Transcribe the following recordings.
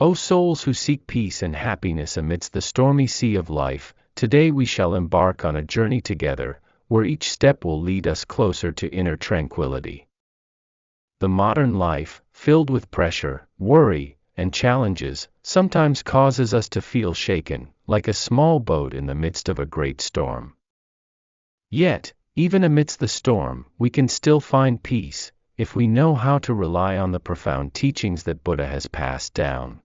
O souls who seek peace and happiness amidst the stormy sea of life, today we shall embark on a journey together, where each step will lead us closer to inner tranquility. The modern life, filled with pressure, worry, and challenges, sometimes causes us to feel shaken, like a small boat in the midst of a great storm. Yet, even amidst the storm, we can still find peace, if we know how to rely on the profound teachings that Buddha has passed down.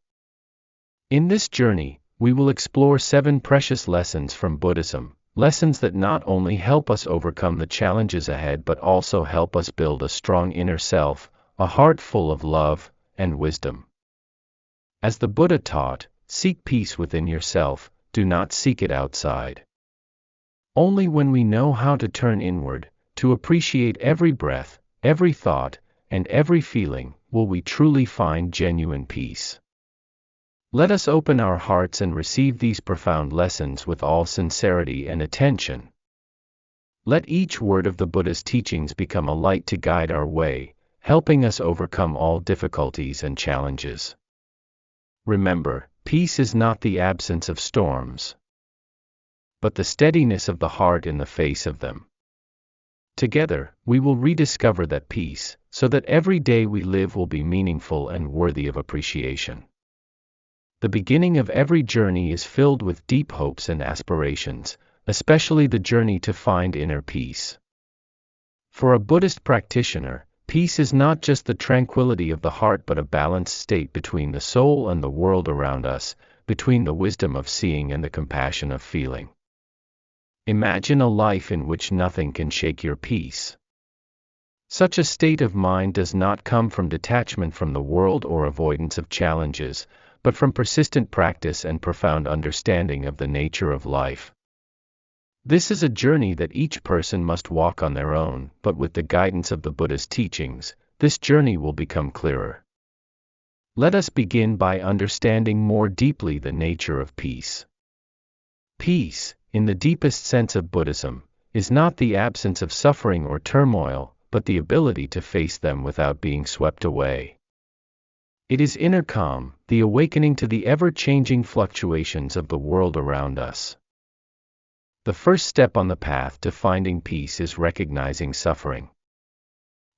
In this journey, we will explore 7 precious lessons from Buddhism, lessons that not only help us overcome the challenges ahead but also help us build a strong inner self, a heart full of love and wisdom. As the Buddha taught, seek peace within yourself, do not seek it outside. Only when we know how to turn inward, to appreciate every breath, every thought, and every feeling, will we truly find genuine peace. Let us open our hearts and receive these profound lessons with all sincerity and attention. Let each word of the Buddha's teachings become a light to guide our way, helping us overcome all difficulties and challenges. Remember, peace is not the absence of storms, but the steadiness of the heart in the face of them. Together, we will rediscover that peace, so that every day we live will be meaningful and worthy of appreciation. The beginning of every journey is filled with deep hopes and aspirations, especially the journey to find inner peace. For a Buddhist practitioner, peace is not just the tranquility of the heart but a balanced state between the soul and the world around us, between the wisdom of seeing and the compassion of feeling. Imagine a life in which nothing can shake your peace. Such a state of mind does not come from detachment from the world or avoidance of challenges, but from persistent practice and profound understanding of the nature of life. This is a journey that each person must walk on their own, but with the guidance of the Buddha's teachings, this journey will become clearer. Let us begin by understanding more deeply the nature of peace. Peace, in the deepest sense of Buddhism, is not the absence of suffering or turmoil, but the ability to face them without being swept away. It is inner calm, the awakening to the ever-changing fluctuations of the world around us. The first step on the path to finding peace is recognizing suffering.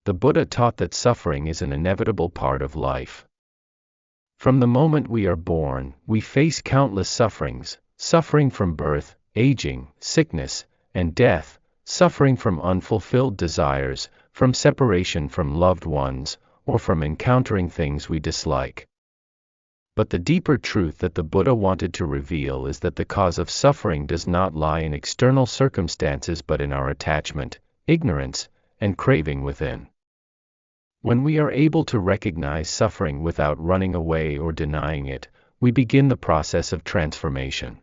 The Buddha taught that suffering is an inevitable part of life. From the moment we are born, we face countless sufferings, suffering from birth, aging, sickness, and death, suffering from unfulfilled desires, from separation from loved ones, or from encountering things we dislike. But the deeper truth that the Buddha wanted to reveal is that the cause of suffering does not lie in external circumstances but in our attachment, ignorance, and craving within. When we are able to recognize suffering without running away or denying it, we begin the process of transformation.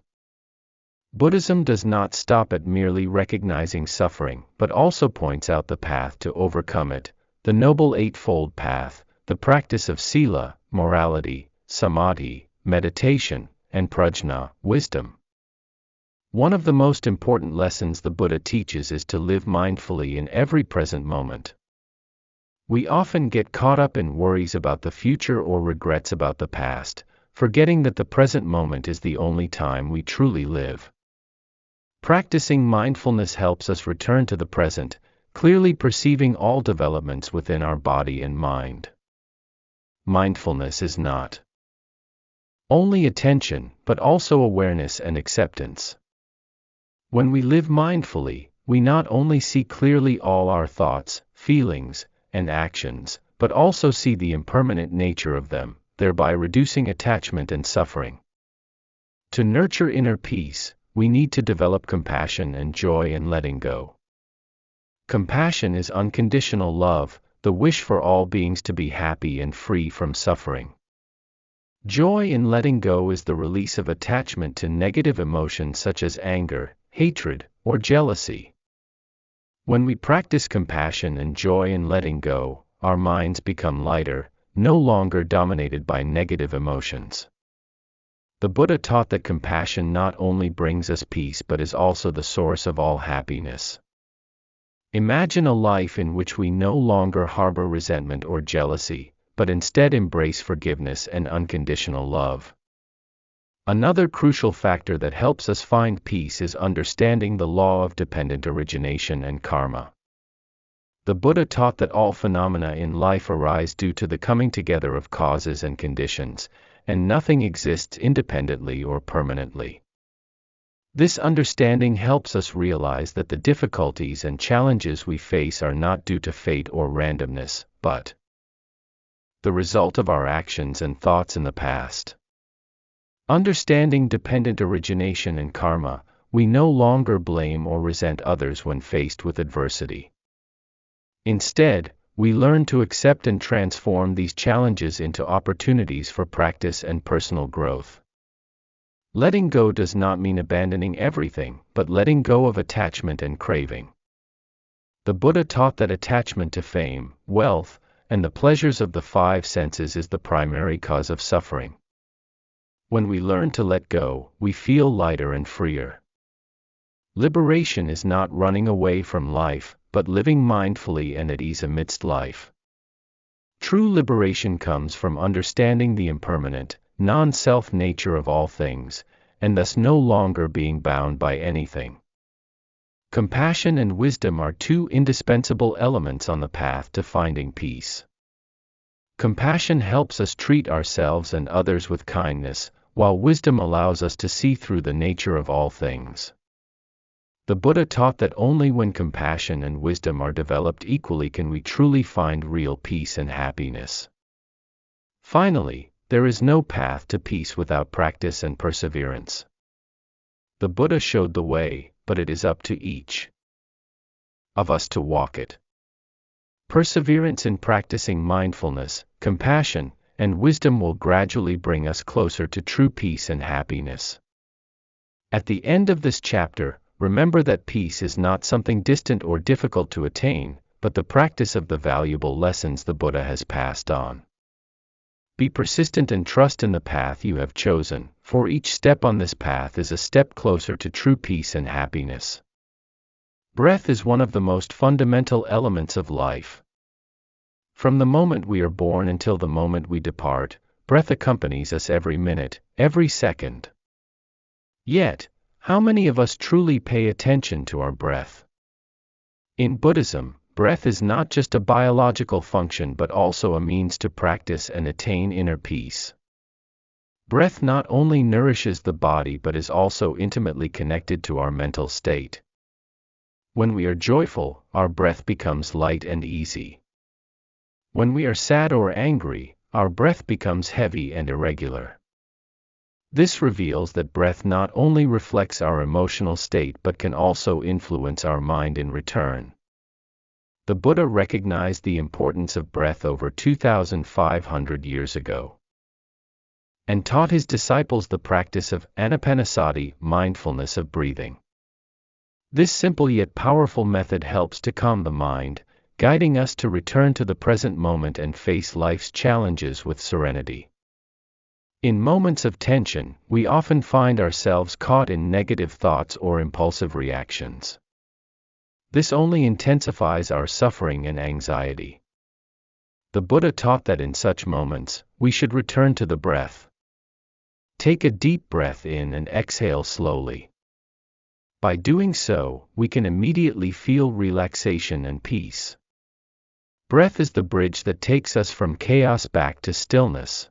Buddhism does not stop at merely recognizing suffering, but also points out the path to overcome it, the Noble Eightfold Path, the practice of sila, morality, samadhi, meditation, and prajna, wisdom. One of the most important lessons the Buddha teaches is to live mindfully in every present moment. We often get caught up in worries about the future or regrets about the past, forgetting that the present moment is the only time we truly live. Practicing mindfulness helps us return to the present, clearly perceiving all developments within our body and mind. Mindfulness is not only attention, but also awareness and acceptance. When we live mindfully, we not only see clearly all our thoughts, feelings, and actions, but also see the impermanent nature of them, thereby reducing attachment and suffering. To nurture inner peace, we need to develop compassion and joy in letting go. Compassion is unconditional love, the wish for all beings to be happy and free from suffering. Joy in letting go is the release of attachment to negative emotions such as anger, hatred, or jealousy. When we practice compassion and joy in letting go, our minds become lighter, no longer dominated by negative emotions. The Buddha taught that compassion not only brings us peace but is also the source of all happiness. Imagine a life in which we no longer harbor resentment or jealousy, but instead embrace forgiveness and unconditional love. Another crucial factor that helps us find peace is understanding the law of dependent origination and karma. The Buddha taught that all phenomena in life arise due to the coming together of causes and conditions, and nothing exists independently or permanently. This understanding helps us realize that the difficulties and challenges we face are not due to fate or randomness, but the result of our actions and thoughts in the past. Understanding dependent origination and karma, we no longer blame or resent others when faced with adversity. Instead, we learn to accept and transform these challenges into opportunities for practice and personal growth. Letting go does not mean abandoning everything, but letting go of attachment and craving. The Buddha taught that attachment to fame, wealth, and the pleasures of the five senses is the primary cause of suffering. When we learn to let go, we feel lighter and freer. Liberation is not running away from life, but living mindfully and at ease amidst life. True liberation comes from understanding the impermanent, non-self nature of all things, and thus no longer being bound by anything. Compassion and wisdom are two indispensable elements on the path to finding peace. Compassion helps us treat ourselves and others with kindness, while wisdom allows us to see through the nature of all things. The Buddha taught that only when compassion and wisdom are developed equally can we truly find real peace and happiness. Finally, there is no path to peace without practice and perseverance. The Buddha showed the way, but it is up to each of us to walk it. Perseverance in practicing mindfulness, compassion, and wisdom will gradually bring us closer to true peace and happiness. At the end of this chapter, remember that peace is not something distant or difficult to attain, but the practice of the valuable lessons the Buddha has passed on. Be persistent and trust in the path you have chosen, for each step on this path is a step closer to true peace and happiness. Breath is one of the most fundamental elements of life. From the moment we are born until the moment we depart, breath accompanies us every minute, every second. Yet, how many of us truly pay attention to our breath? In Buddhism, breath is not just a biological function but also a means to practice and attain inner peace. Breath not only nourishes the body but is also intimately connected to our mental state. When we are joyful, our breath becomes light and easy. When we are sad or angry, our breath becomes heavy and irregular. This reveals that breath not only reflects our emotional state but can also influence our mind in return. The Buddha recognized the importance of breath over 2,500 years ago, and taught his disciples the practice of anapanasati, mindfulness of breathing. This simple yet powerful method helps to calm the mind, guiding us to return to the present moment and face life's challenges with serenity. In moments of tension, we often find ourselves caught in negative thoughts or impulsive reactions. This only intensifies our suffering and anxiety. The Buddha taught that in such moments, we should return to the breath. Take a deep breath in and exhale slowly. By doing so, we can immediately feel relaxation and peace. Breath is the bridge that takes us from chaos back to stillness.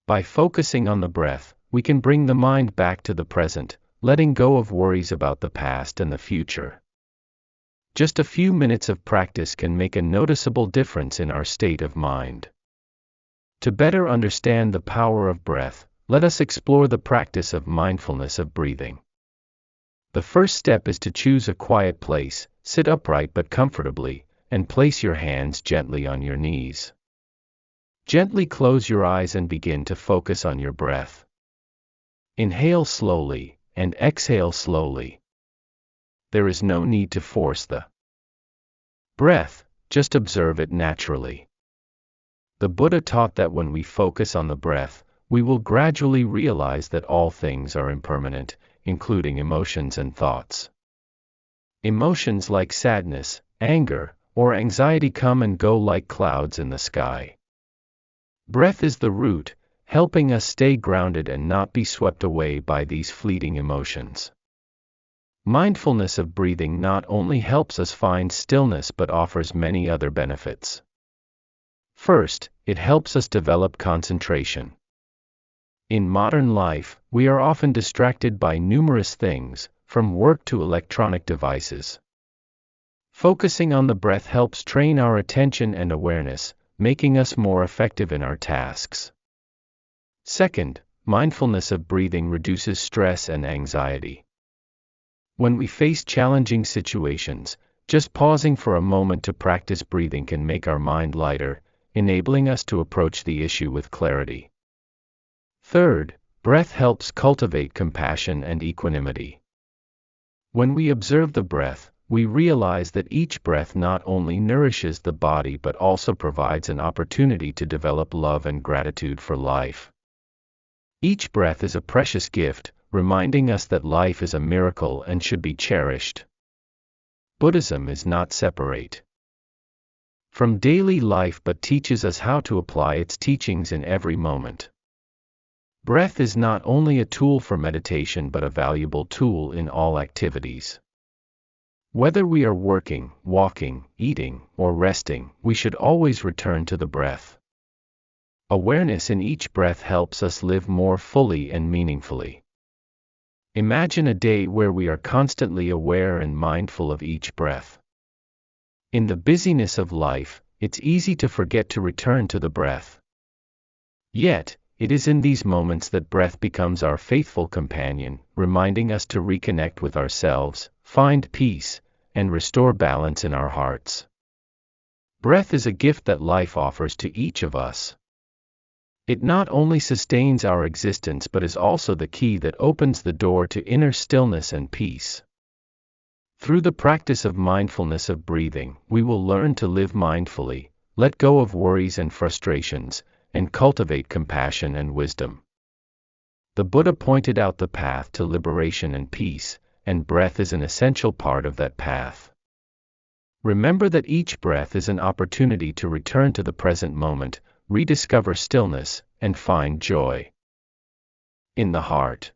By focusing on the breath, we can bring the mind back to the present, letting go of worries about the past and the future. Just a few minutes of practice can make a noticeable difference in our state of mind. To better understand the power of breath, let us explore the practice of mindfulness of breathing. The first step is to choose a quiet place, sit upright but comfortably, and place your hands gently on your knees. Gently close your eyes and begin to focus on your breath. Inhale slowly, and exhale slowly. There is no need to force the breath, just observe it naturally. The Buddha taught that when we focus on the breath, we will gradually realize that all things are impermanent, including emotions and thoughts. Emotions like sadness, anger, or anxiety come and go like clouds in the sky. Breath is the root, helping us stay grounded and not be swept away by these fleeting emotions. Mindfulness of breathing not only helps us find stillness but offers many other benefits. First, it helps us develop concentration. In modern life, we are often distracted by numerous things, from work to electronic devices. Focusing on the breath helps train our attention and awareness, making us more effective in our tasks. Second, mindfulness of breathing reduces stress and anxiety. When we face challenging situations, just pausing for a moment to practice breathing can make our mind lighter, enabling us to approach the issue with clarity. Third, breath helps cultivate compassion and equanimity. When we observe the breath, we realize that each breath not only nourishes the body but also provides an opportunity to develop love and gratitude for life. Each breath is a precious gift, reminding us that life is a miracle and should be cherished. Buddhism is not separate from daily life but teaches us how to apply its teachings in every moment. Breath is not only a tool for meditation but a valuable tool in all activities. Whether we are working, walking, eating, or resting, we should always return to the breath. Awareness in each breath helps us live more fully and meaningfully. Imagine a day where we are constantly aware and mindful of each breath. In the busyness of life, it's easy to forget to return to the breath. Yet, it is in these moments that breath becomes our faithful companion, reminding us to reconnect with ourselves, find peace, and restore balance in our hearts. Breath is a gift that life offers to each of us. It not only sustains our existence but is also the key that opens the door to inner stillness and peace. Through the practice of mindfulness of breathing, we will learn to live mindfully, let go of worries and frustrations, and cultivate compassion and wisdom. The Buddha pointed out the path to liberation and peace, and breath is an essential part of that path. Remember that each breath is an opportunity to return to the present moment, rediscover stillness, and find joy in the heart.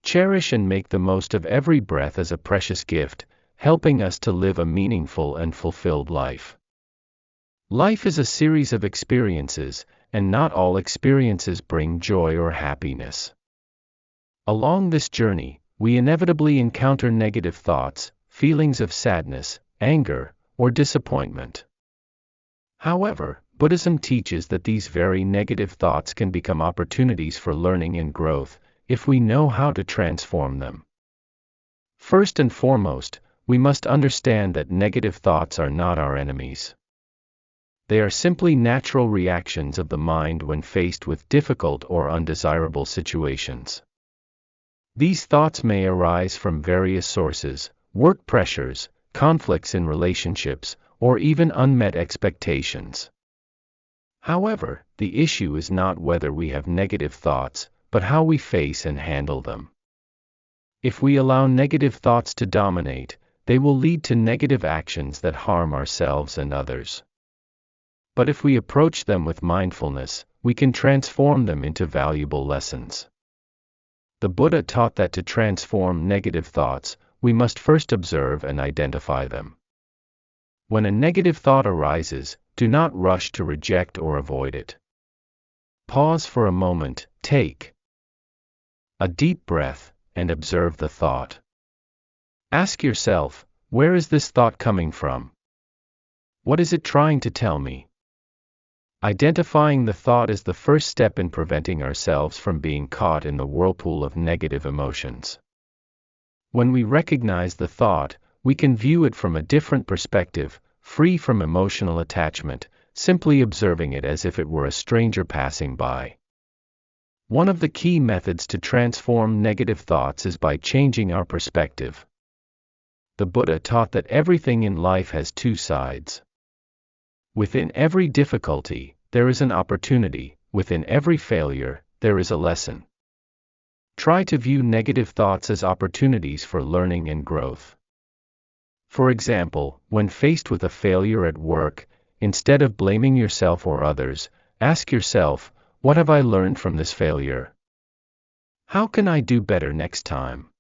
Cherish and make the most of every breath as a precious gift, helping us to live a meaningful and fulfilled life. Life is a series of experiences, and not all experiences bring joy or happiness. Along this journey, we inevitably encounter negative thoughts, feelings of sadness, anger, or disappointment. However, Buddhism teaches that these very negative thoughts can become opportunities for learning and growth, if we know how to transform them. First and foremost, we must understand that negative thoughts are not our enemies. They are simply natural reactions of the mind when faced with difficult or undesirable situations. These thoughts may arise from various sources: work pressures, conflicts in relationships, or even unmet expectations. However, the issue is not whether we have negative thoughts, but how we face and handle them. If we allow negative thoughts to dominate, they will lead to negative actions that harm ourselves and others. But if we approach them with mindfulness, we can transform them into valuable lessons. The Buddha taught that to transform negative thoughts, we must first observe and identify them. When a negative thought arises, do not rush to reject or avoid it. Pause for a moment, take a deep breath, and observe the thought. Ask yourself, where is this thought coming from? What is it trying to tell me? Identifying the thought is the first step in preventing ourselves from being caught in the whirlpool of negative emotions. When we recognize the thought, we can view it from a different perspective, free from emotional attachment, simply observing it as if it were a stranger passing by. One of the key methods to transform negative thoughts is by changing our perspective. The Buddha taught that everything in life has two sides. Within every difficulty, there is an opportunity; within every failure, there is a lesson. Try to view negative thoughts as opportunities for learning and growth. For example, when faced with a failure at work, instead of blaming yourself or others, Ask yourself, what have I learned from this failure? How can I do better next time?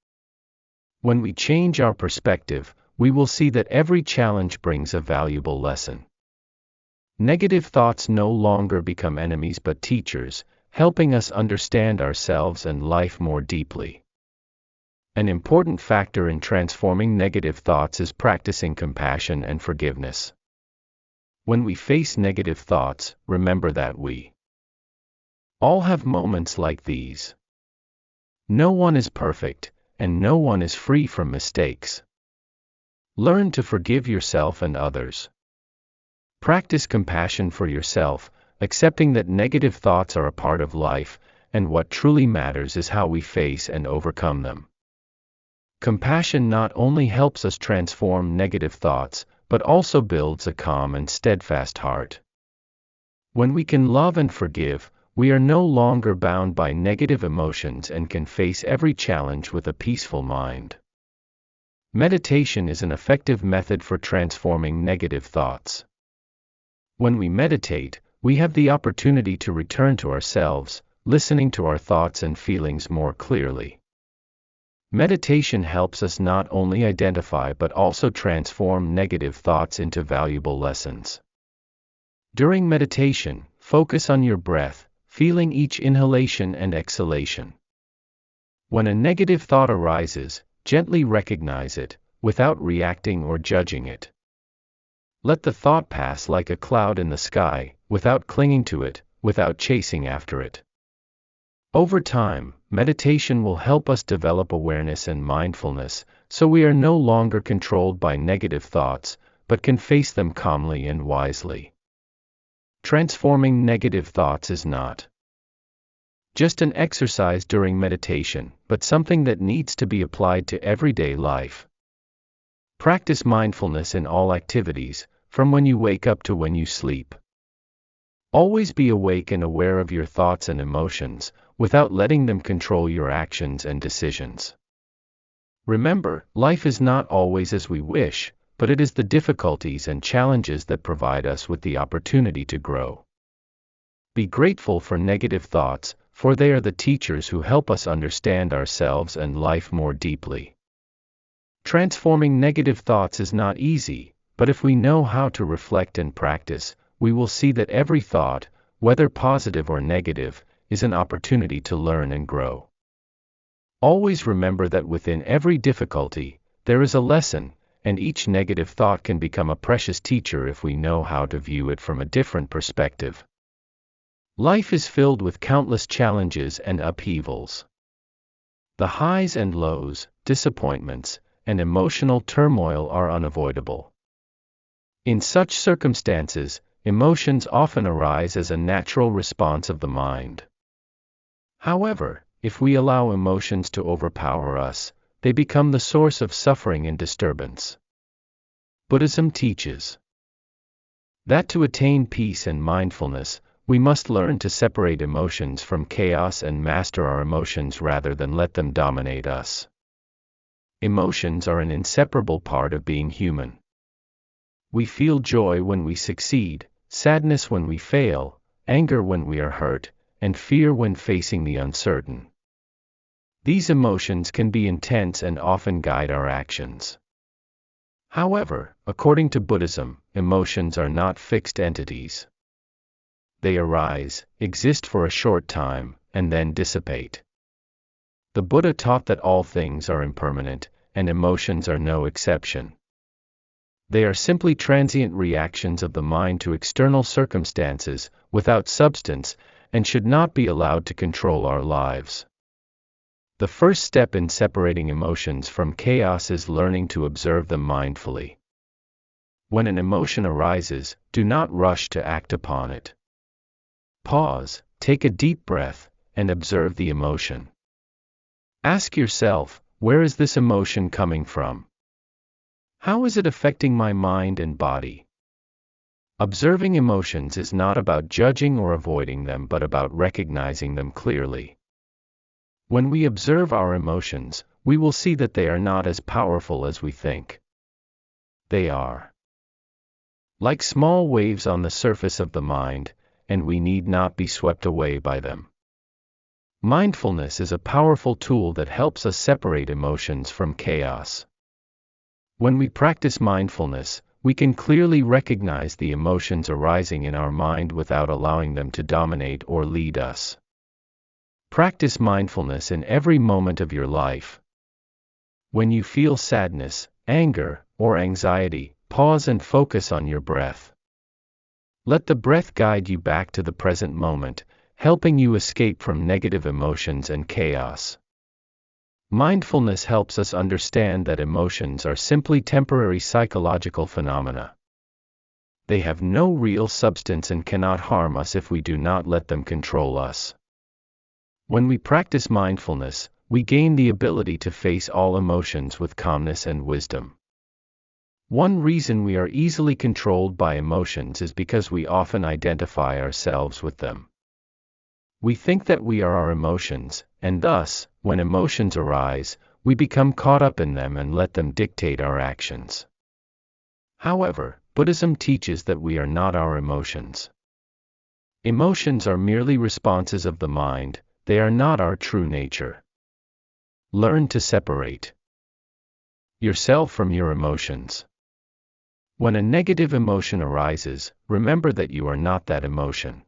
When we change our perspective, we will see that every challenge brings a valuable lesson. Negative thoughts no longer become enemies but teachers, helping us understand ourselves and life more deeply. An important factor in transforming negative thoughts is practicing compassion and forgiveness. When we face negative thoughts, remember that we all have moments like these. No one is perfect, and no one is free from mistakes. Learn to forgive yourself and others. Practice compassion for yourself, accepting that negative thoughts are a part of life, and what truly matters is how we face and overcome them. Compassion not only helps us transform negative thoughts, but also builds a calm and steadfast heart. When we can love and forgive, we are no longer bound by negative emotions and can face every challenge with a peaceful mind. Meditation is an effective method for transforming negative thoughts. When we meditate, we have the opportunity to return to ourselves, listening to our thoughts and feelings more clearly. Meditation helps us not only identify but also transform negative thoughts into valuable lessons. During meditation, focus on your breath, feeling each inhalation and exhalation. When a negative thought arises, gently recognize it, without reacting or judging it. Let the thought pass like a cloud in the sky, without clinging to it, without chasing after it. Over time, meditation will help us develop awareness and mindfulness, so we are no longer controlled by negative thoughts, but can face them calmly and wisely. Transforming negative thoughts is not just an exercise during meditation, but something that needs to be applied to everyday life. Practice mindfulness in all activities, from when you wake up to when you sleep. Always be awake and aware of your thoughts and emotions, without letting them control your actions and decisions. Remember, life is not always as we wish, but it is the difficulties and challenges that provide us with the opportunity to grow. Be grateful for negative thoughts, for they are the teachers who help us understand ourselves and life more deeply. Transforming negative thoughts is not easy, but if we know how to reflect and practice, we will see that every thought, whether positive or negative, is an opportunity to learn and grow. Always remember that within every difficulty, there is a lesson, and each negative thought can become a precious teacher if we know how to view it from a different perspective. Life is filled with countless challenges and upheavals. The highs and lows, disappointments, and emotional turmoil are unavoidable. In such circumstances, emotions often arise as a natural response of the mind. However, if we allow emotions to overpower us, they become the source of suffering and disturbance. Buddhism teaches that to attain peace and mindfulness, we must learn to separate emotions from chaos and master our emotions rather than let them dominate us. Emotions are an inseparable part of being human. We feel joy when we succeed, sadness when we fail, anger when we are hurt, and fear when facing the uncertain. These emotions can be intense and often guide our actions. However, according to Buddhism, emotions are not fixed entities. They arise, exist for a short time, and then dissipate. The Buddha taught that all things are impermanent, and emotions are no exception. They are simply transient reactions of the mind to external circumstances, without substance, and should not be allowed to control our lives. The first step in separating emotions from chaos is learning to observe them mindfully. When an emotion arises, do not rush to act upon it. Pause, take a deep breath, and observe the emotion. Ask yourself, where is this emotion coming from? How is it affecting my mind and body? Observing emotions is not about judging or avoiding them but about recognizing them clearly. When we observe our emotions, we will see that they are not as powerful as we think. They are like small waves on the surface of the mind, and we need not be swept away by them. Mindfulness is a powerful tool that helps us separate emotions from chaos. When we practice mindfulness, we can clearly recognize the emotions arising in our mind without allowing them to dominate or lead us. Practice mindfulness in every moment of your life. When you feel sadness, anger, or anxiety, pause and focus on your breath. Let the breath guide you back to the present moment, helping you escape from negative emotions and chaos. Mindfulness helps us understand that emotions are simply temporary psychological phenomena. They have no real substance and cannot harm us if we do not let them control us. When we practice mindfulness, we gain the ability to face all emotions with calmness and wisdom. One reason we are easily controlled by emotions is because we often identify ourselves with them. We think that we are our emotions, and thus, when emotions arise, we become caught up in them and let them dictate our actions. However, Buddhism teaches that we are not our emotions. Emotions are merely responses of the mind, they are not our true nature. Learn to separate yourself from your emotions. When a negative emotion arises, remember that you are not that emotion.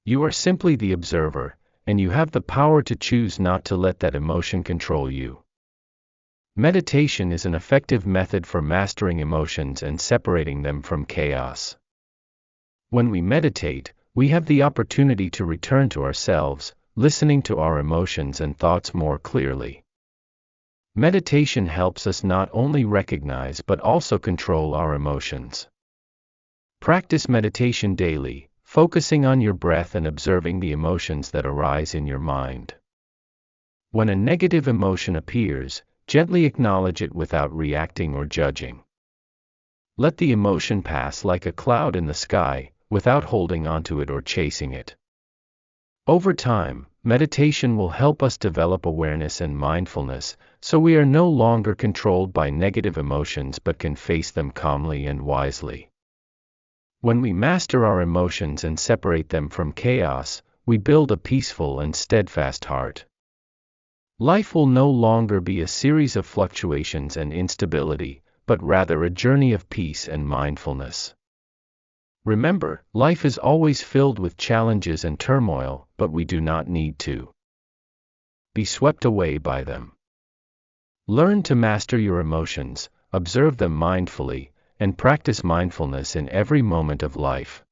You are simply the observer, and you have the power to choose not to let that emotion control you. Meditation is an effective method for mastering emotions and separating them from chaos. When we meditate, we have the opportunity to return to ourselves, listening to our emotions and thoughts more clearly. Meditation helps us not only recognize but also control our emotions. Practice meditation daily, focusing on your breath and observing the emotions that arise in your mind. When a negative emotion appears, gently acknowledge it without reacting or judging. Let the emotion pass like a cloud in the sky, without holding onto it or chasing it. Over time, meditation will help us develop awareness and mindfulness, so we are no longer controlled by negative emotions but can face them calmly and wisely. When we master our emotions and separate them from chaos, we build a peaceful and steadfast heart. Life will no longer be a series of fluctuations and instability, but rather a journey of peace and mindfulness. Remember, life is always filled with challenges and turmoil, but we do not need to be swept away by them. Learn to master your emotions, observe them mindfully, and practice mindfulness in every moment of life.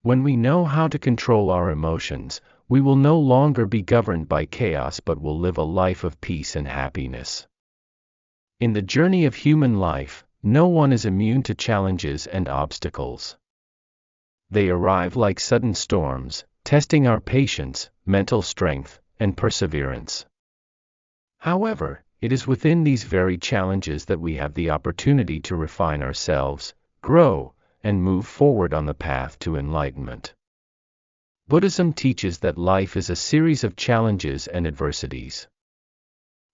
When we know how to control our emotions, we will no longer be governed by chaos but will live a life of peace and happiness. In the journey of human life, no one is immune to challenges and obstacles. They arrive like sudden storms, testing our patience, mental strength, and perseverance. However, it is within these very challenges that we have the opportunity to refine ourselves, grow, and move forward on the path to enlightenment. Buddhism teaches that life is a series of challenges and adversities.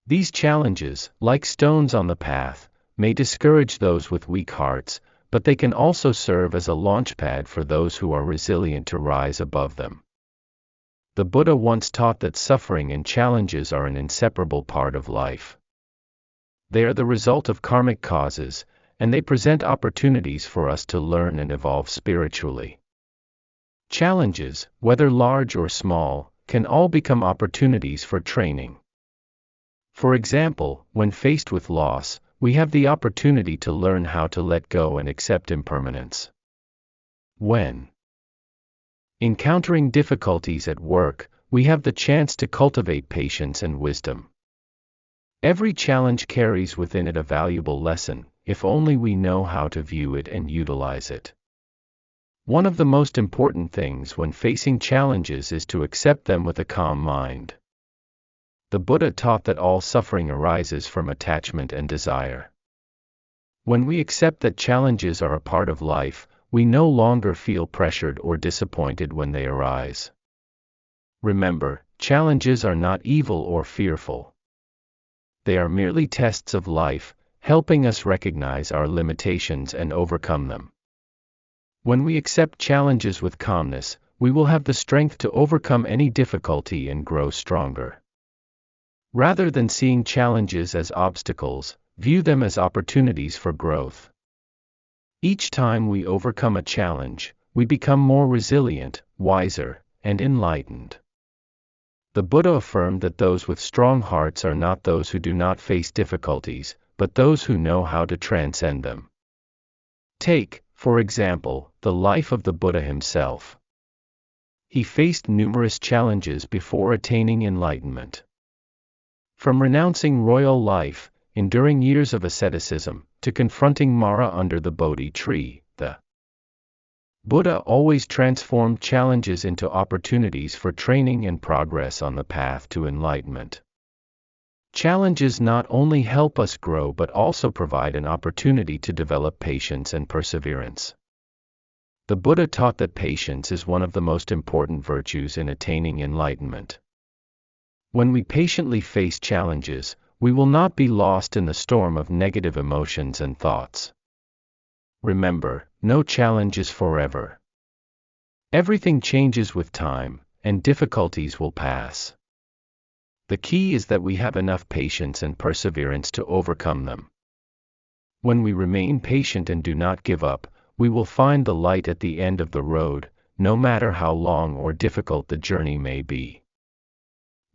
These challenges, like stones on the path, may discourage those with weak hearts, but they can also serve as a launchpad for those who are resilient to rise above them. The Buddha once taught that suffering and challenges are an inseparable part of life. They are the result of karmic causes, and they present opportunities for us to learn and evolve spiritually. Challenges, whether large or small, can all become opportunities for training. For example, when faced with loss, we have the opportunity to learn how to let go and accept impermanence. When encountering difficulties at work, we have the chance to cultivate patience and wisdom. Every challenge carries within it a valuable lesson, if only we know how to view it and utilize it. One of the most important things when facing challenges is to accept them with a calm mind. The Buddha taught that all suffering arises from attachment and desire. When we accept that challenges are a part of life, we no longer feel pressured or disappointed when they arise. Remember, challenges are not evil or fearful. They are merely tests of life, helping us recognize our limitations and overcome them. When we accept challenges with calmness, we will have the strength to overcome any difficulty and grow stronger. Rather than seeing challenges as obstacles, view them as opportunities for growth. Each time we overcome a challenge, we become more resilient, wiser, and enlightened. The Buddha affirmed that those with strong hearts are not those who do not face difficulties, but those who know how to transcend them. Take, for example, the life of the Buddha himself. He faced numerous challenges before attaining enlightenment. From renouncing royal life, enduring years of asceticism, to confronting Mara under the Bodhi tree, the Buddha always transformed challenges into opportunities for training and progress on the path to enlightenment. Challenges not only help us grow but also provide an opportunity to develop patience and perseverance. The Buddha taught that patience is one of the most important virtues in attaining enlightenment. When we patiently face challenges, we will not be lost in the storm of negative emotions and thoughts. Remember, no challenge is forever. Everything changes with time, and difficulties will pass. The key is that we have enough patience and perseverance to overcome them. When we remain patient and do not give up, we will find the light at the end of the road, no matter how long or difficult the journey may be.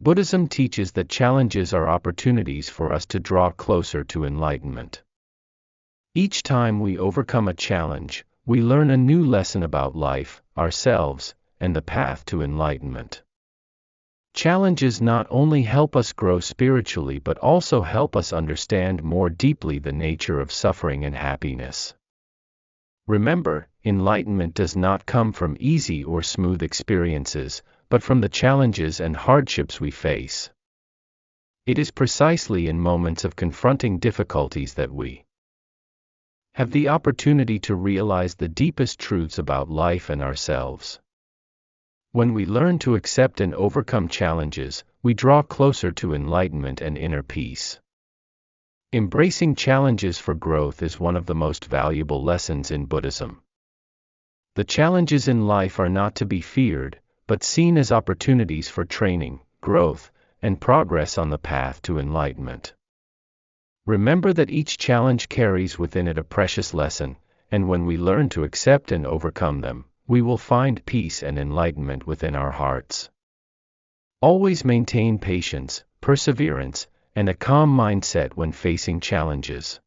Buddhism teaches that challenges are opportunities for us to draw closer to enlightenment. Each time we overcome a challenge, we learn a new lesson about life, ourselves, and the path to enlightenment. Challenges not only help us grow spiritually but also help us understand more deeply the nature of suffering and happiness. Remember, enlightenment does not come from easy or smooth experiences, but from the challenges and hardships we face. It is precisely in moments of confronting difficulties that we have the opportunity to realize the deepest truths about life and ourselves. When we learn to accept and overcome challenges, we draw closer to enlightenment and inner peace. Embracing challenges for growth is one of the most valuable lessons in Buddhism. The challenges in life are not to be feared, but seen as opportunities for training, growth, and progress on the path to enlightenment. Remember that each challenge carries within it a precious lesson, and when we learn to accept and overcome them, we will find peace and enlightenment within our hearts. Always maintain patience, perseverance, and a calm mindset when facing challenges.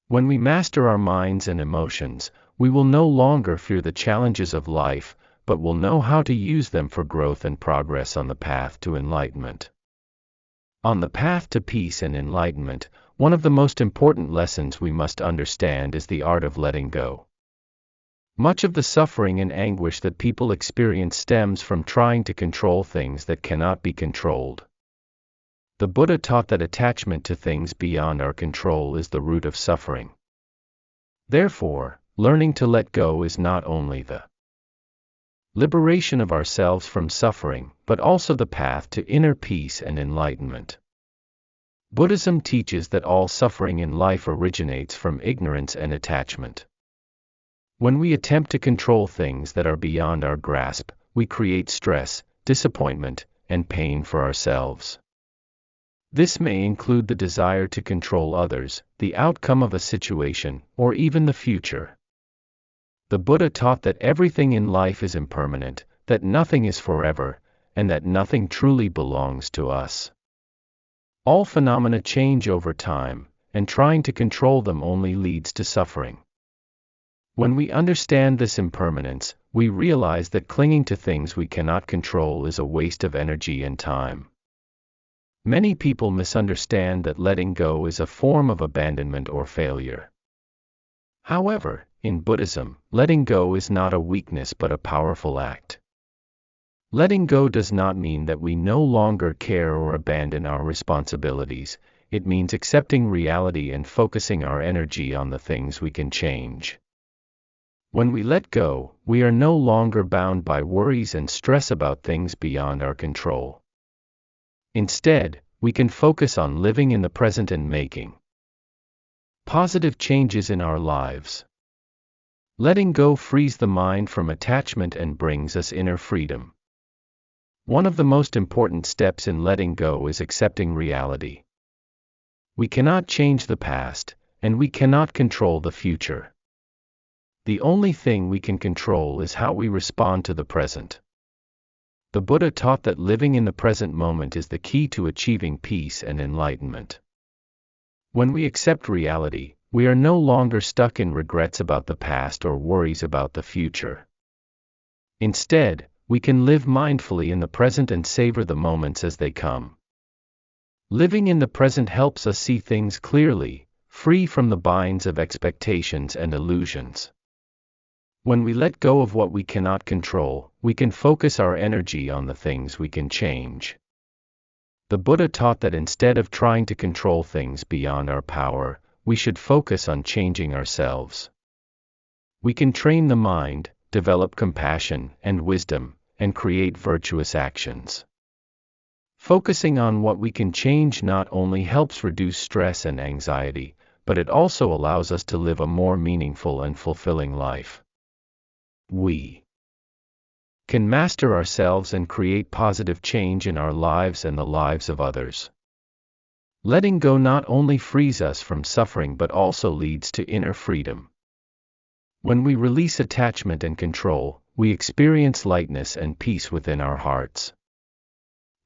When we master our minds and emotions, we will no longer fear the challenges of life, but will know how to use them for growth and progress on the path to enlightenment. On the path to peace and enlightenment, one of the most important lessons we must understand is the art of letting go. Much of the suffering and anguish that people experience stems from trying to control things that cannot be controlled. The Buddha taught that attachment to things beyond our control is the root of suffering. Therefore, learning to let go is not only the liberation of ourselves from suffering, but also the path to inner peace and enlightenment. Buddhism teaches that all suffering in life originates from ignorance and attachment. When we attempt to control things that are beyond our grasp, we create stress, disappointment, and pain for ourselves. This may include the desire to control others, the outcome of a situation, or even the future. The Buddha taught that everything in life is impermanent, that nothing is forever, and that nothing truly belongs to us. All phenomena change over time, and trying to control them only leads to suffering. When we understand this impermanence, we realize that clinging to things we cannot control is a waste of energy and time. Many people misunderstand that letting go is a form of abandonment or failure. However, in Buddhism, letting go is not a weakness but a powerful act. Letting go does not mean that we no longer care or abandon our responsibilities. It means accepting reality and focusing our energy on the things we can change. When we let go, we are no longer bound by worries and stress about things beyond our control. Instead, we can focus on living in the present and making positive changes in our lives. Letting go frees the mind from attachment and brings us inner freedom. One of the most important steps in letting go is accepting reality. We cannot change the past, and we cannot control the future. The only thing we can control is how we respond to the present. The Buddha taught that living in the present moment is the key to achieving peace and enlightenment. When we accept reality, we are no longer stuck in regrets about the past or worries about the future. Instead, we can live mindfully in the present and savor the moments as they come. Living in the present helps us see things clearly, free from the binds of expectations and illusions. When we let go of what we cannot control, we can focus our energy on the things we can change. The Buddha taught that instead of trying to control things beyond our power, we should focus on changing ourselves. We can train the mind, develop compassion and wisdom, and create virtuous actions. Focusing on what we can change not only helps reduce stress and anxiety, but it also allows us to live a more meaningful and fulfilling life. We can master ourselves and create positive change in our lives and the lives of others. Letting go not only frees us from suffering but also leads to inner freedom. When we release attachment and control, we experience lightness and peace within our hearts.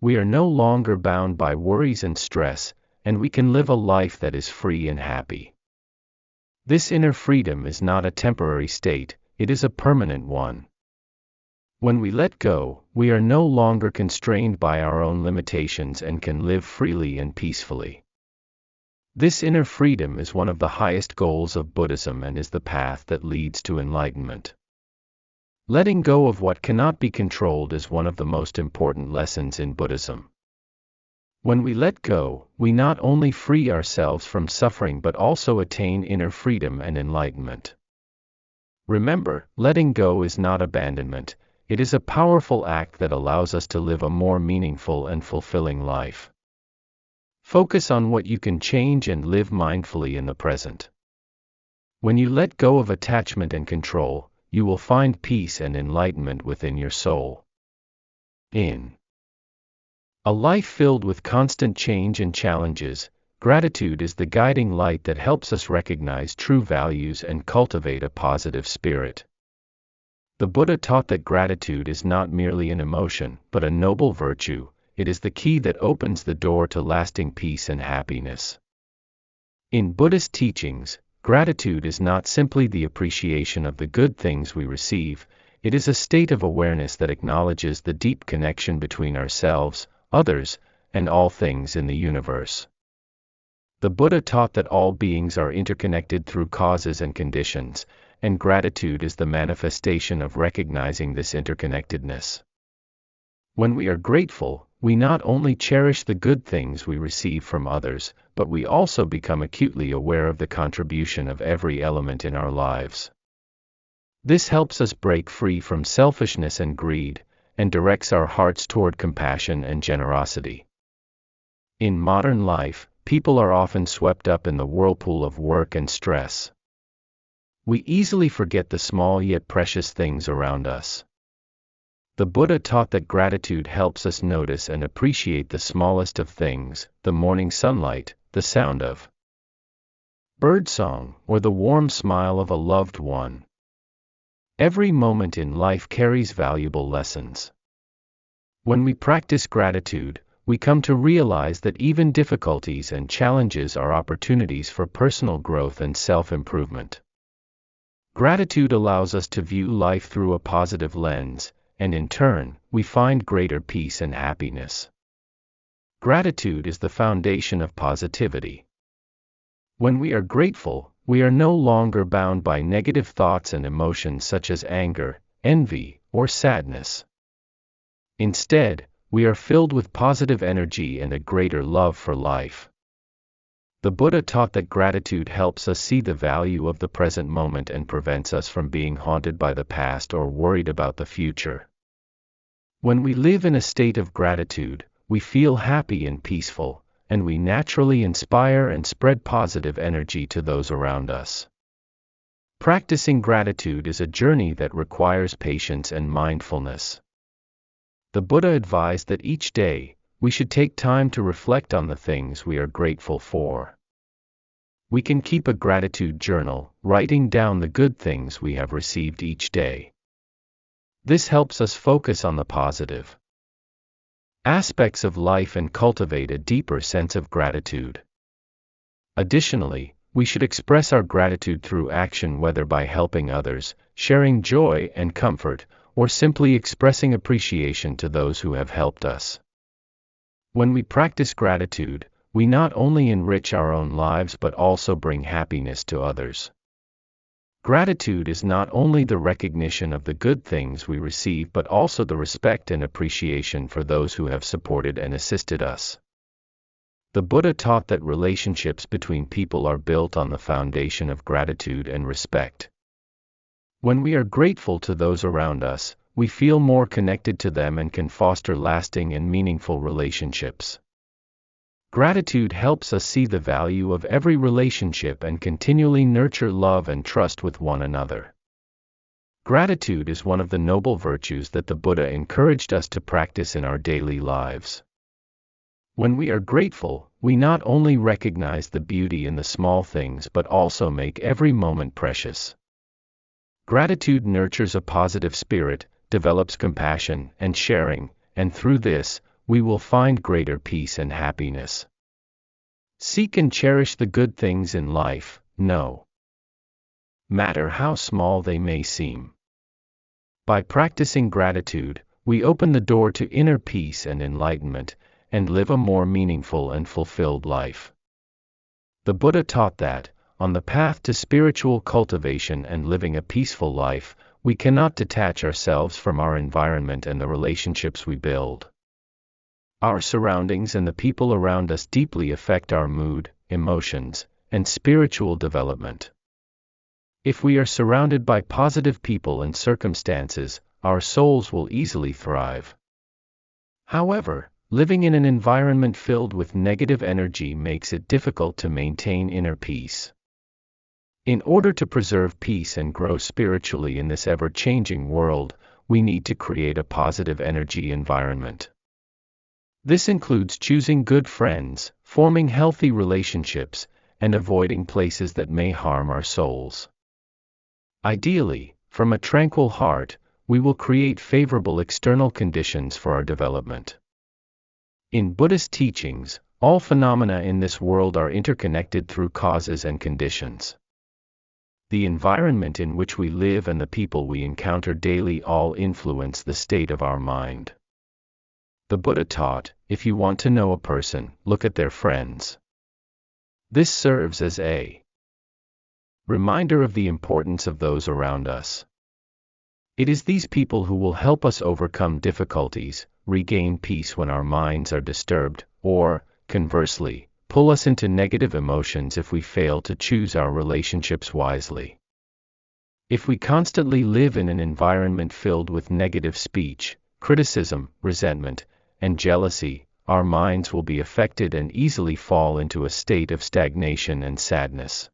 We are no longer bound by worries and stress, and we can live a life that is free and happy. This inner freedom is not a temporary state, it is a permanent one. When we let go, we are no longer constrained by our own limitations and can live freely and peacefully. This inner freedom is one of the highest goals of Buddhism and is the path that leads to enlightenment. Letting go of what cannot be controlled is one of the most important lessons in Buddhism. When we let go, we not only free ourselves from suffering but also attain inner freedom and enlightenment. Remember, letting go is not abandonment, it is a powerful act that allows us to live a more meaningful and fulfilling life. Focus on what you can change and live mindfully in the present. When you let go of attachment and control, you will find peace and enlightenment within your soul. In a life filled with constant change and challenges, gratitude is the guiding light that helps us recognize true values and cultivate a positive spirit. The Buddha taught that gratitude is not merely an emotion, but a noble virtue. It is the key that opens the door to lasting peace and happiness. In Buddhist teachings, gratitude is not simply the appreciation of the good things we receive, it is a state of awareness that acknowledges the deep connection between ourselves, others, and all things in the universe. The Buddha taught that all beings are interconnected through causes and conditions, and gratitude is the manifestation of recognizing this interconnectedness. When we are grateful, we not only cherish the good things we receive from others, but we also become acutely aware of the contribution of every element in our lives. This helps us break free from selfishness and greed, and directs our hearts toward compassion and generosity. In modern life, people are often swept up in the whirlpool of work and stress. We easily forget the small yet precious things around us. The Buddha taught that gratitude helps us notice and appreciate the smallest of things, the morning sunlight, the sound of birdsong, or the warm smile of a loved one. Every moment in life carries valuable lessons. When we practice gratitude, we come to realize that even difficulties and challenges are opportunities for personal growth and self-improvement. Gratitude allows us to view life through a positive lens, and in turn, we find greater peace and happiness. Gratitude is the foundation of positivity. When we are grateful, we are no longer bound by negative thoughts and emotions such as anger, envy, or sadness. Instead, we are filled with positive energy and a greater love for life. The Buddha taught that gratitude helps us see the value of the present moment and prevents us from being haunted by the past or worried about the future. When we live in a state of gratitude, we feel happy and peaceful, and we naturally inspire and spread positive energy to those around us. Practicing gratitude is a journey that requires patience and mindfulness. The Buddha advised that each day, we should take time to reflect on the things we are grateful for. We can keep a gratitude journal, writing down the good things we have received each day. This helps us focus on the positive aspects of life and cultivate a deeper sense of gratitude. Additionally, we should express our gratitude through action, whether by helping others, sharing joy and comfort, or simply expressing appreciation to those who have helped us. When we practice gratitude, we not only enrich our own lives but also bring happiness to others. Gratitude is not only the recognition of the good things we receive but also the respect and appreciation for those who have supported and assisted us. The Buddha taught that relationships between people are built on the foundation of gratitude and respect. When we are grateful to those around us, we feel more connected to them and can foster lasting and meaningful relationships. Gratitude helps us see the value of every relationship and continually nurture love and trust with one another. Gratitude is one of the noble virtues that the Buddha encouraged us to practice in our daily lives. When we are grateful, we not only recognize the beauty in the small things but also make every moment precious. Gratitude nurtures a positive spirit, develops compassion and sharing, and through this, we will find greater peace and happiness. Seek and cherish the good things in life, no matter how small they may seem. By practicing gratitude, we open the door to inner peace and enlightenment, and live a more meaningful and fulfilled life. The Buddha taught that, on the path to spiritual cultivation and living a peaceful life, we cannot detach ourselves from our environment and the relationships we build. Our surroundings and the people around us deeply affect our mood, emotions, and spiritual development. If we are surrounded by positive people and circumstances, our souls will easily thrive. However, living in an environment filled with negative energy makes it difficult to maintain inner peace. In order to preserve peace and grow spiritually in this ever-changing world, we need to create a positive energy environment. This includes choosing good friends, forming healthy relationships, and avoiding places that may harm our souls. Ideally, from a tranquil heart, we will create favorable external conditions for our development. In Buddhist teachings, all phenomena in this world are interconnected through causes and conditions. The environment in which we live and the people we encounter daily all influence the state of our mind. The Buddha taught, if you want to know a person, look at their friends. This serves as a reminder of the importance of those around us. It is these people who will help us overcome difficulties, regain peace when our minds are disturbed, or, conversely, pull us into negative emotions if we fail to choose our relationships wisely. If we constantly live in an environment filled with negative speech, criticism, resentment, and jealousy, our minds will be affected and easily fall into a state of stagnation and sadness.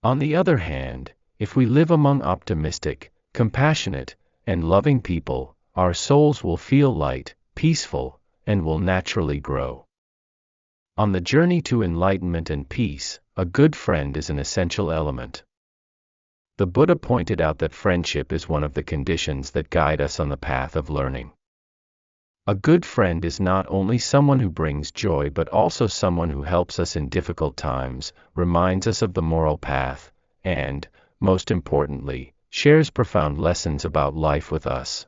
On the other hand, if we live among optimistic, compassionate, and loving people, our souls will feel light, peaceful, and will naturally grow. On the journey to enlightenment and peace, a good friend is an essential element. The Buddha pointed out that friendship is one of the conditions that guide us on the path of learning. A good friend is not only someone who brings joy but also someone who helps us in difficult times, reminds us of the moral path, and, most importantly, shares profound lessons about life with us.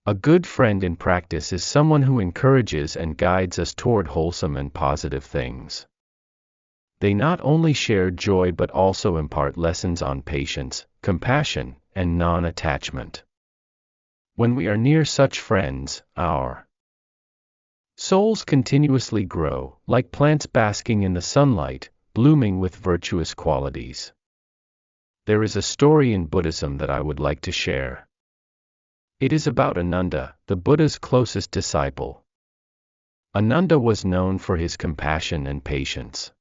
A good friend in practice is someone who encourages and guides us toward wholesome and positive things. They not only share joy but also impart lessons on patience, compassion, and non-attachment. When we are near such friends, our souls continuously grow, like plants basking in the sunlight, blooming with virtuous qualities. There is a story in Buddhism that I would like to share. It is about Ananda, the Buddha's closest disciple. Ananda was known for his compassion and patience.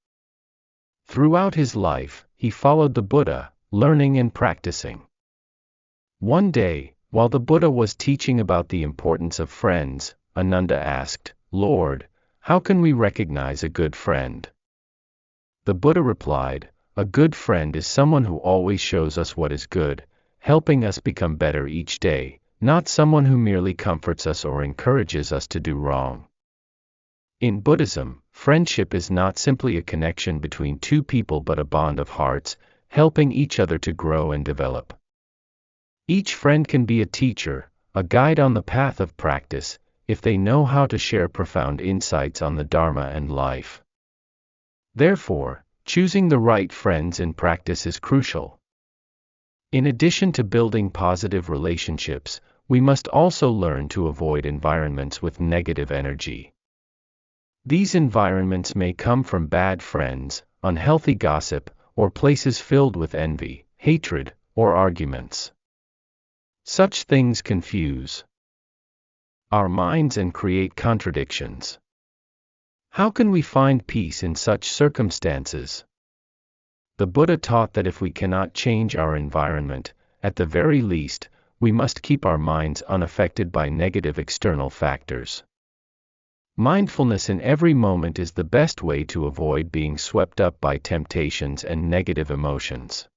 Throughout his life, he followed the Buddha, learning and practicing. One day, while the Buddha was teaching about the importance of friends, Ananda asked, "Lord, how can we recognize a good friend?" The Buddha replied, "A good friend is someone who always shows us what is good, helping us become better each day, not someone who merely comforts us or encourages us to do wrong." In Buddhism, friendship is not simply a connection between two people but a bond of hearts, helping each other to grow and develop. Each friend can be a teacher, a guide on the path of practice, if they know how to share profound insights on the Dharma and life. Therefore, choosing the right friends in practice is crucial. In addition to building positive relationships, we must also learn to avoid environments with negative energy. These environments may come from bad friends, unhealthy gossip, or places filled with envy, hatred, or arguments. Such things confuse our minds and create contradictions. How can we find peace in such circumstances? The Buddha taught that if we cannot change our environment, at the very least, we must keep our minds unaffected by negative external factors. Mindfulness in every moment is the best way to avoid being swept up by temptations and negative emotions.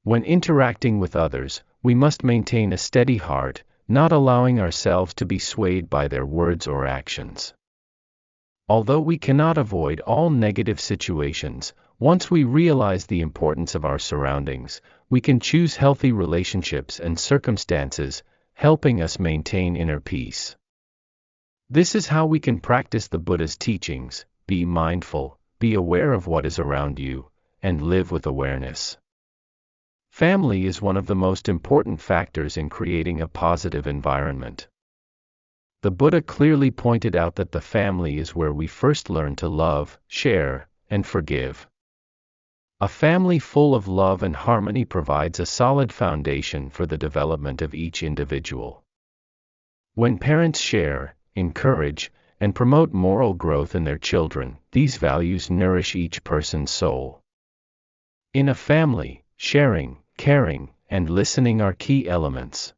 When interacting with others, we must maintain a steady heart, not allowing ourselves to be swayed by their words or actions. Although we cannot avoid all negative situations, once we realize the importance of our surroundings, we can choose healthy relationships and circumstances, helping us maintain inner peace. This is how we can practice the Buddha's teachings: be mindful, be aware of what is around you, and live with awareness. Family is one of the most important factors in creating a positive environment. The Buddha clearly pointed out that the family is where we first learn to love, share, and forgive. A family full of love and harmony provides a solid foundation for the development of each individual. When parents share, encourage, and promote moral growth in their children, these values nourish each person's soul. In a family, sharing, caring, and listening are key elements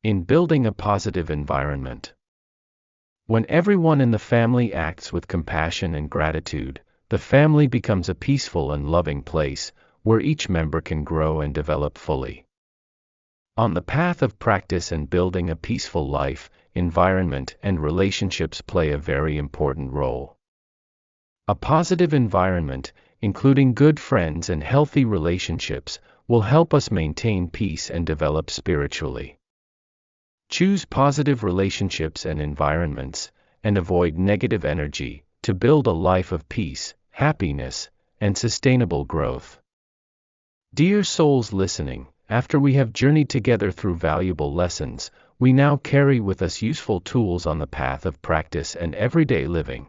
in building a positive environment. When everyone in the family acts with compassion and gratitude, the family becomes a peaceful and loving place, where each member can grow and develop fully. On the path of practice and building a peaceful life, environment and relationships play a very important role. A positive environment, including good friends and healthy relationships, will help us maintain peace and develop spiritually. Choose positive relationships and environments, and avoid negative energy, to build a life of peace, happiness, and sustainable growth. Dear souls listening, after we have journeyed together through valuable lessons, we now carry with us useful tools on the path of practice and everyday living.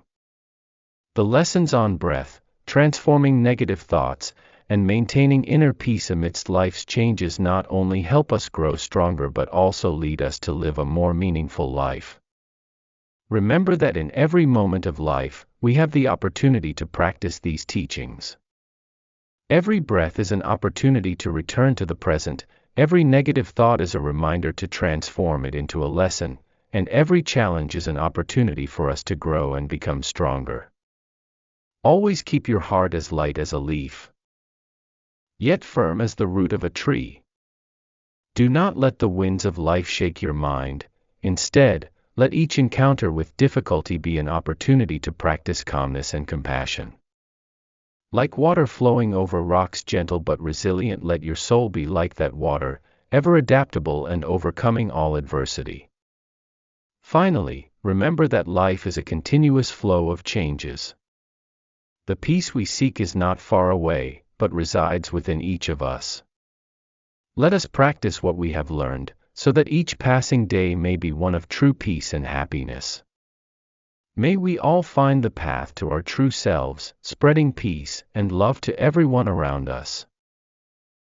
The lessons on breath, transforming negative thoughts, and maintaining inner peace amidst life's changes not only help us grow stronger but also lead us to live a more meaningful life. Remember that in every moment of life, we have the opportunity to practice these teachings. Every breath is an opportunity to return to the present, every negative thought is a reminder to transform it into a lesson, and every challenge is an opportunity for us to grow and become stronger. Always keep your heart as light as a leaf, yet firm as the root of a tree. Do not let the winds of life shake your mind. Instead, let each encounter with difficulty be an opportunity to practice calmness and compassion. Like water flowing over rocks, gentle but resilient, let your soul be like that water, ever adaptable and overcoming all adversity. Finally, remember that life is a continuous flow of changes. The peace we seek is not far away, but resides within each of us. Let us practice what we have learned, so that each passing day may be one of true peace and happiness. May we all find the path to our true selves, spreading peace and love to everyone around us.